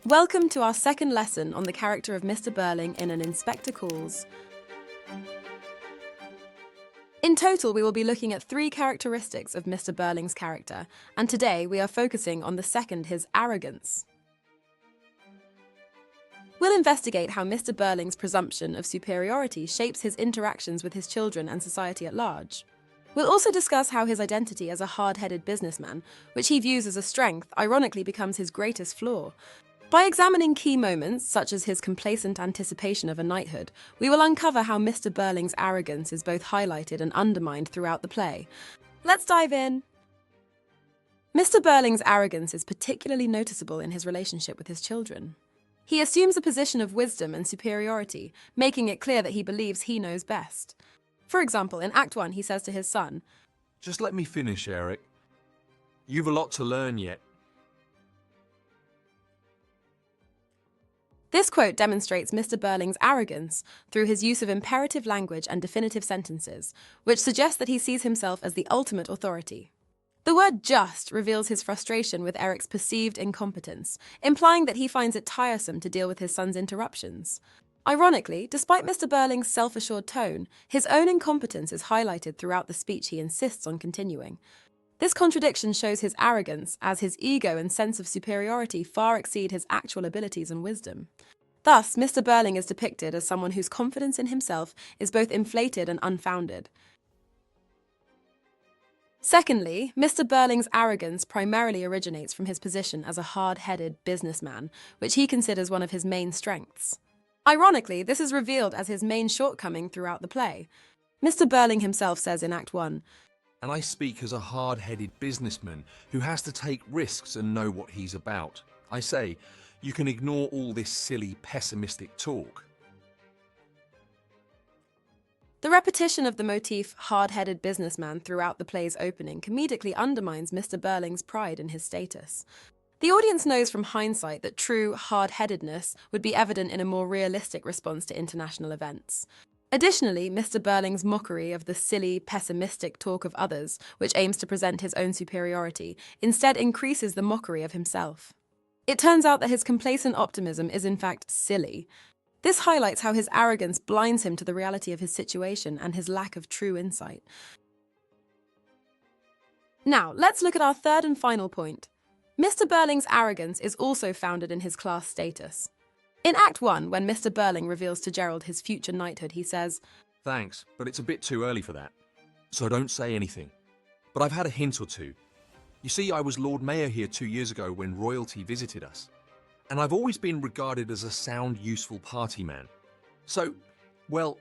Welcome to our second lesson on the character of Mr Birling in An Inspector Calls. In total, we will be looking at 3 characteristics of Mr Birling's character, and today we are focusing on the second, his arrogance. We'll investigate how Mr Birling's presumption of superiority shapes his interactions with his children and society at large. We'll also discuss how his identity as a hard-headed businessman, which he views as a strength, ironically becomes his greatest flaw. By examining key moments, such as his complacent anticipation of a knighthood, we will uncover how Mr Birling's arrogance is both highlighted and undermined throughout the play. Let's dive in! Mr Birling's arrogance is particularly noticeable in his relationship with his children. He assumes a position of wisdom and superiority, making it clear that he believes he knows best. For example, in Act 1, he says to his son, "Just let me finish, Eric. You've a lot to learn yet." This quote demonstrates Mr Birling's arrogance through his use of imperative language and definitive sentences, which suggests that he sees himself as the ultimate authority. The word "just" reveals his frustration with Eric's perceived incompetence, implying that he finds it tiresome to deal with his son's interruptions. Ironically, despite Mr Birling's self-assured tone, his own incompetence is highlighted throughout the speech he insists on continuing. This contradiction shows his arrogance, as his ego and sense of superiority far exceed his actual abilities and wisdom. Thus, Mr Birling is depicted as someone whose confidence in himself is both inflated and unfounded. Secondly, Mr Birling's arrogance primarily originates from his position as a hard-headed businessman, which he considers one of his main strengths. Ironically, this is revealed as his main shortcoming throughout the play. Mr Birling himself says in Act 1, "And I speak as a hard-headed businessman who has to take risks and know what he's about. I say, you can ignore all this silly, pessimistic talk." The repetition of the motif hard-headed businessman throughout the play's opening comedically undermines Mr Birling's pride in his status. The audience knows from hindsight that true hard-headedness would be evident in a more realistic response to international events. Additionally, Mr Birling's mockery of the silly, pessimistic talk of others, which aims to present his own superiority, instead increases the mockery of himself. It turns out that his complacent optimism is in fact silly. This highlights how his arrogance blinds him to the reality of his situation and his lack of true insight. Now, let's look at our third and final point. Mr Birling's arrogance is also founded in his class status. In Act 1, when Mr Birling reveals to Gerald his future knighthood, he says, "Thanks, but it's a bit too early for that. So don't say anything. But I've had a hint or two. You see, I was Lord Mayor here 2 years ago when royalty visited us. And I've always been regarded as a sound, useful party man. So, well,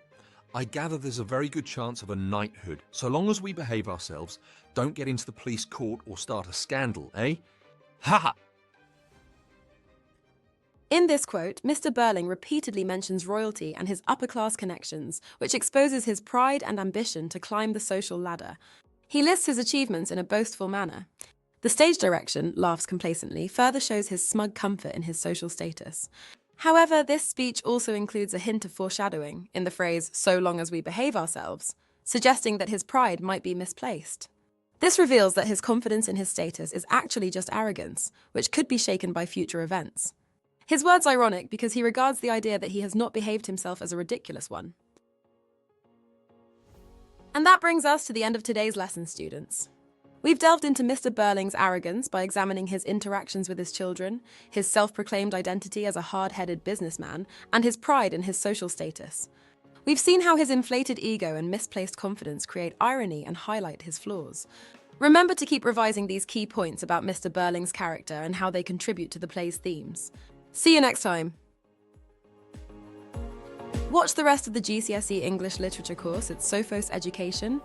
I gather there's a very good chance of a knighthood, so long as we behave ourselves, don't get into the police court or start a scandal, eh? Ha-ha!" In this quote, Mr Birling repeatedly mentions royalty and his upper-class connections, which exposes his pride and ambition to climb the social ladder. He lists his achievements in a boastful manner. The stage direction, laughs complacently, further shows his smug comfort in his social status. However, this speech also includes a hint of foreshadowing in the phrase, "so long as we behave ourselves," suggesting that his pride might be misplaced. This reveals that his confidence in his status is actually just arrogance, which could be shaken by future events. His word's ironic because he regards the idea that he has not behaved himself as a ridiculous one. And that brings us to the end of today's lesson, students. We've delved into Mr Birling's arrogance by examining his interactions with his children, his self-proclaimed identity as a hard-headed businessman, and his pride in his social status. We've seen how his inflated ego and misplaced confidence create irony and highlight his flaws. Remember to keep revising these key points about Mr Birling's character and how they contribute to the play's themes. See you next time! Watch the rest of the GCSE English Literature course at Sophos Education.